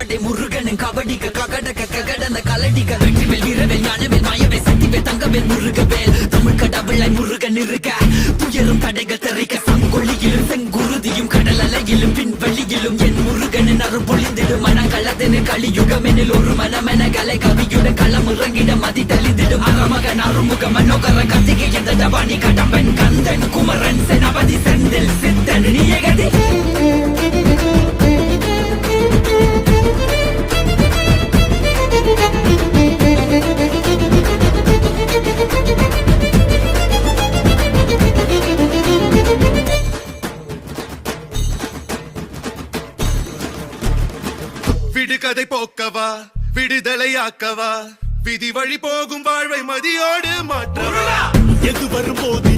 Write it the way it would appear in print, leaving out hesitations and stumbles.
முருகனின் கபடிக்க ககடக்க ககடந்த கலடிக்க வெற்றிவேல் வீரவேல் ஞானவேல் மாயவேல் சக்திவேல் தங்கவேல் முருகவேல் தமிழ் கடவுளை முருகன் இருக்க துயரும் தடைகள் தெரிக்க சங்கொழியிலும் செங்குருதியும் கடல் அலையிலும் பின்வெளியிலும் என் முருகனின் அருள் பொழிந்திடும் மனங்களதென கலியுகமெனில் ஒரு மனமென கலை கவியுடன் களம் இறங்கிட மதி தெளிந்திடும் அறமகன் அருமுக மனோகர கத்திகை எந்த டபாணி கடம்பன் கந்தன் குமரன் செனபதி செந்தில் சித்தன் நீயகதி விடுகதை போக்கவா விடுதலையாக்கவா விதி வழி போகும் வாழ்வை மதியோடு மாற்றவா எது வரும் போது